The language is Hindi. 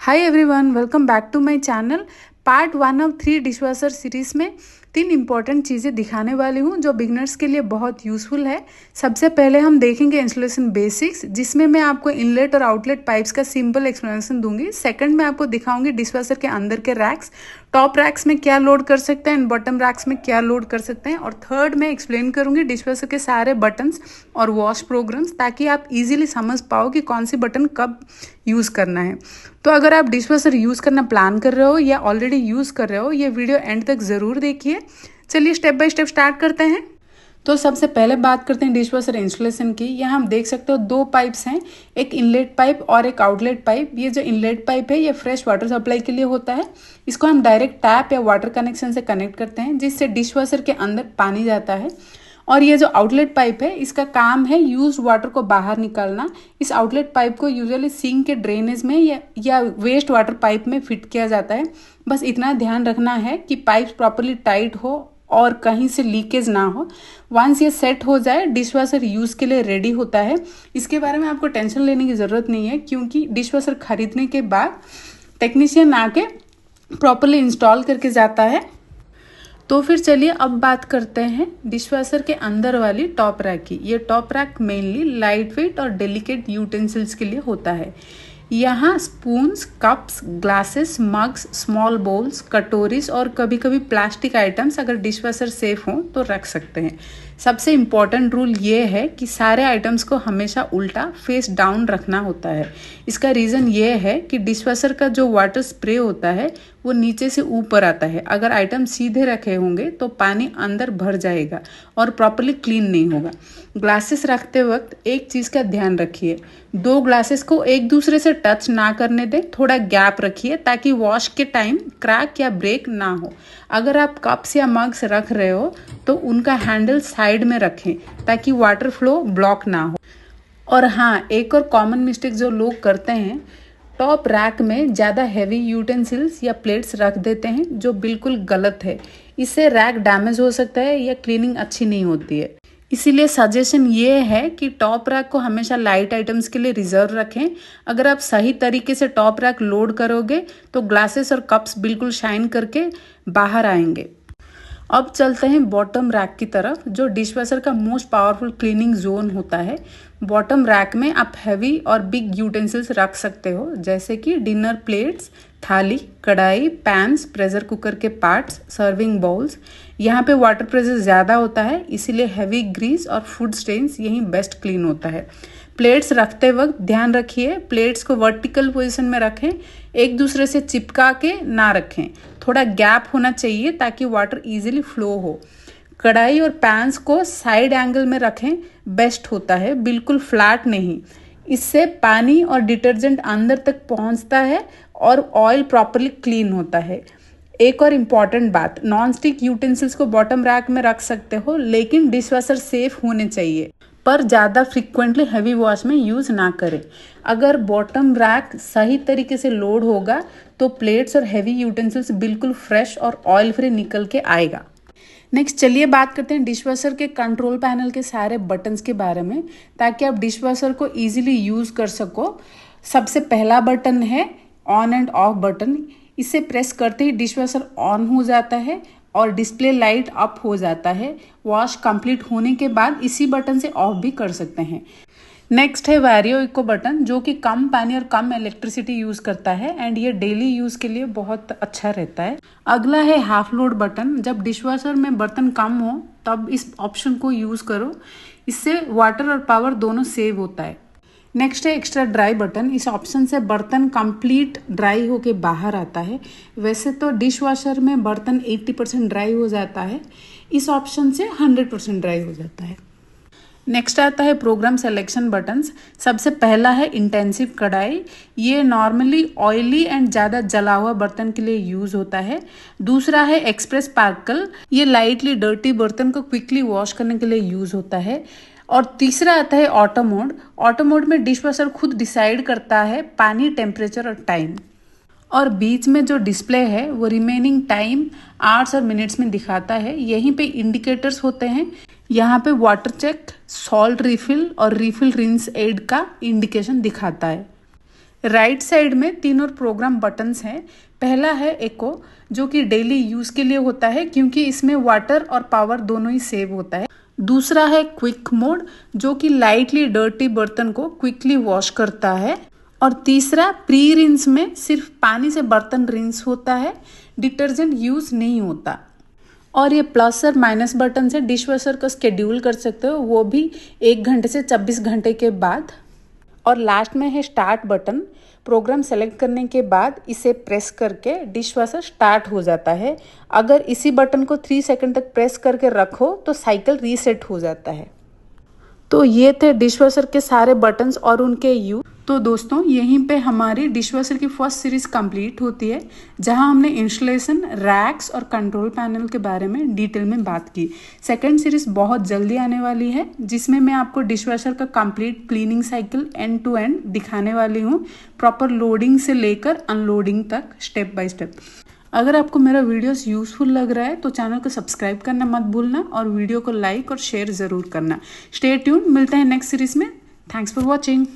Hi everyone, welcome back to my channel. Part 1 of 3 dishwasher series में 3 इंपॉर्टेंट चीज़ें दिखाने वाली हूँ जो बिगनर्स के लिए बहुत यूज़फुल है। सबसे पहले हम देखेंगे इंस्टॉलेशन बेसिक्स, जिसमें मैं आपको इनलेट और आउटलेट पाइप्स का सिंपल एक्सप्लेनेशन दूंगी। सेकंड में आपको दिखाऊंगी डिशवॉशर के अंदर के रैक्स, टॉप रैक्स में क्या लोड कर सकते हैं एंड बॉटम रैक्स में क्या लोड कर सकते हैं। और थर्ड में एक्सप्लेन करूंगी डिशवॉशर के सारे बटन्स और वॉश प्रोग्राम्स, ताकि आप इजीली समझ पाओ कि कौन सी बटन कब यूज़ करना है। तो अगर आप डिशवॉशर यूज़ करना प्लान कर रहे हो या ऑलरेडी यूज़ कर रहे हो, ये वीडियो एंड तक ज़रूर देखिए। चलिए स्टेप बाय स्टेप स्टार्ट करते हैं। तो सबसे पहले बात करते हैं डिशवॉशर इंस्टॉलेशन की। यहाँ हम देख सकते हो 2 पाइप्स हैं, एक इनलेट पाइप और एक आउटलेट पाइप। ये जो इनलेट पाइप है ये फ्रेश वाटर सप्लाई के लिए होता है। इसको हम डायरेक्ट टैप या वाटर कनेक्शन से कनेक्ट करते हैं, जिससे डिशवॉशर के अंदर पानी जाता है। और ये जो आउटलेट पाइप है, इसका काम है यूज्ड वाटर को बाहर निकालना। इस आउटलेट पाइप को यूजुअली सिंक के ड्रेनेज में या वेस्ट वाटर पाइप में फिट किया जाता है। बस इतना ध्यान रखना है कि पाइप प्रॉपरली टाइट हो और कहीं से लीकेज ना हो। वंस ये सेट हो जाए, डिशवॉशर यूज़ के लिए रेडी होता है। इसके बारे में आपको टेंशन लेने की ज़रूरत नहीं है, क्योंकि डिशवॉशर खरीदने के बाद टेक्नीशियन आके प्रॉपरली इंस्टॉल करके जाता है। तो फिर चलिए अब बात करते हैं डिशवॉशर के अंदर वाली टॉप रैक की। ये top rack mainly light weight और डेलिकेट यूटेंसिल्स के लिए होता है। यहाँ spoons, cups, glasses, mugs, small bowls, कटोरीज और कभी कभी प्लास्टिक आइटम्स अगर डिशवॉशर सेफ हों तो रख सकते हैं। सबसे इम्पॉर्टेंट रूल ये है कि सारे आइटम्स को हमेशा उल्टा फेस डाउन रखना होता है। इसका रीज़न ये है कि डिशवॉशर का जो वाटर स्प्रे होता है वो नीचे से ऊपर आता है। अगर आइटम सीधे रखे होंगे तो पानी अंदर भर जाएगा और प्रॉपरली क्लीन नहीं होगा। ग्लासेस रखते वक्त एक चीज़ का ध्यान रखिए, 2 ग्लासेस को एक दूसरे से टच ना करने दें। थोड़ा गैप रखिए ताकि वॉश के टाइम क्रैक या ब्रेक ना हो। अगर आप कप्स या मग्स रख रहे हो तो उनका हैंडल साइड में रखें ताकि वाटर फ्लो ब्लॉक ना हो। और हाँ, एक और कॉमन मिस्टेक जो लोग करते हैं, टॉप रैक में ज़्यादा हैवी यूटेंसिल्स या प्लेट्स रख देते हैं, जो बिल्कुल गलत है। इससे रैक डैमेज हो सकता है या क्लीनिंग अच्छी नहीं होती है। इसीलिए सजेशन ये है कि टॉप रैक को हमेशा लाइट आइटम्स के लिए रिजर्व रखें। अगर आप सही तरीके से टॉप रैक लोड करोगे तो ग्लासेस और कप्स बिल्कुल शाइन करके बाहर आएंगे। अब चलते हैं बॉटम रैक की तरफ, जो डिशवॉशर का मोस्ट पावरफुल क्लीनिंग जोन होता है। बॉटम रैक में आप हैवी और बिग यूटेंसिल्स रख सकते हो, जैसे कि डिनर प्लेट्स, थाली, कढ़ाई, पैन्स, प्रेशर कुकर के पार्ट्स, सर्विंग बाउल्स। यहाँ पे वाटर प्रेशर ज़्यादा होता है, इसीलिए हैवी ग्रीस और फूड स्टेन्स यहीं बेस्ट क्लीन होता है। प्लेट्स रखते वक्त ध्यान रखिए, प्लेट्स को वर्टिकल पोजीशन में रखें, एक दूसरे से चिपका के ना रखें। थोड़ा गैप होना चाहिए ताकि वाटर इजीली फ्लो हो। कढ़ाई और पैन्स को साइड एंगल में रखें, बेस्ट होता है, बिल्कुल फ्लैट नहीं। इससे पानी और डिटर्जेंट अंदर तक पहुंचता है और ऑयल प्रॉपरली क्लीन होता है। एक और इम्पॉर्टेंट बात, नॉन स्टिक यूटेंसिल्स को बॉटम रैक में रख सकते हो, लेकिन डिशवॉशर सेफ होने चाहिए, पर ज़्यादा फ्रिक्वेंटली हैवी वॉश में यूज़ ना करें। अगर बॉटम रैक सही तरीके से लोड होगा तो प्लेट्स और हैवी यूटेंसिल्स बिल्कुल फ्रेश और ऑयल फ्री निकल के आएगा। नेक्स्ट चलिए बात करते हैं डिशवॉशर के कंट्रोल पैनल के सारे बटन्स के बारे में, ताकि आप डिशवॉशर को ईजिली यूज़ कर सको। सबसे पहला बटन है ऑन एंड ऑफ बटन। इसे प्रेस करते ही डिशवॉशर ऑन हो जाता है और डिस्प्ले लाइट अप हो जाता है। वॉश कंप्लीट होने के बाद इसी बटन से ऑफ भी कर सकते हैं। नेक्स्ट है वैरियो इको बटन, जो कि कम पानी और कम इलेक्ट्रिसिटी यूज़ करता है एंड ये डेली यूज़ के लिए बहुत अच्छा रहता है। अगला है हाफ लोड बटन। जब डिशवॉशर में बर्तन कम हो तब इस ऑप्शन को यूज़ करो, इससे वाटर और पावर दोनों सेव होता है। नेक्स्ट है एक्स्ट्रा ड्राई बटन। इस ऑप्शन से बर्तन कंप्लीट ड्राई होके बाहर आता है। वैसे तो डिशवॉशर में बर्तन 80% ड्राई हो जाता है, इस ऑप्शन से 100% ड्राई हो जाता है। नेक्स्ट आता है प्रोग्राम सिलेक्शन बटन्स। सबसे पहला है इंटेंसिव कढ़ाई। ये नॉर्मली ऑयली एंड ज़्यादा जला हुआ बर्तन के लिए यूज़ होता है। दूसरा है एक्सप्रेस स्पार्कल। ये लाइटली डर्टी बर्तन को क्विकली वॉश करने के लिए यूज़ होता है। और तीसरा आता है ऑटो मोड। ऑटो मोड में डिशवॉशर खुद डिसाइड करता है पानी, टेम्परेचर और टाइम। और बीच में जो डिस्प्ले है वो रिमेनिंग टाइम आवर्स और मिनट्स में दिखाता है। यहीं पे इंडिकेटर्स होते हैं। यहाँ पे वाटर चेक, सॉल्ट रिफिल और रिफिल रिंस एड का इंडिकेशन दिखाता है। राइट साइड में 3 और प्रोग्राम बटन्स हैं। पहला है एको, जो कि डेली यूज़ के लिए होता है क्योंकि इसमें वाटर और पावर दोनों ही सेव होता है। दूसरा है क्विक मोड, जो कि लाइटली डर्टी बर्तन को क्विकली वॉश करता है। और तीसरा प्री रिंस में सिर्फ पानी से बर्तन रिंस होता है, डिटर्जेंट यूज़ नहीं होता। और ये प्लस और माइनस बटन से डिश वॉशर का शेड्यूल कर सकते हो, वो भी 1 घंटे से 24 घंटे के बाद। और लास्ट में है स्टार्ट बटन। प्रोग्राम सेलेक्ट करने के बाद इसे प्रेस करके डिश वॉशर स्टार्ट हो जाता है। अगर इसी बटन को 3 सेकंड तक प्रेस करके रखो तो साइकिल रीसेट हो जाता है। तो ये थे डिश वॉशर के सारे बटन्स और उनके यूज। तो दोस्तों यहीं पे हमारी डिश वॉशर की फर्स्ट सीरीज़ कंप्लीट होती है, जहां हमने इंस्टॉलेशन, रैक्स और कंट्रोल पैनल के बारे में डिटेल में बात की। सेकंड सीरीज़ बहुत जल्दी आने वाली है, जिसमें मैं आपको डिश वॉशर का complete cleaning cycle end to end दिखाने वाली हूँ, प्रॉपर लोडिंग से लेकर अनलोडिंग तक स्टेप बाय स्टेप। अगर आपको मेरा वीडियोस यूजफुल लग रहा है तो चैनल को सब्सक्राइब करना मत भूलना और वीडियो को लाइक और शेयर ज़रूर करना। स्टे ट्यून, मिलते हैं नेक्स्ट सीरीज़ में। Thanks for watching.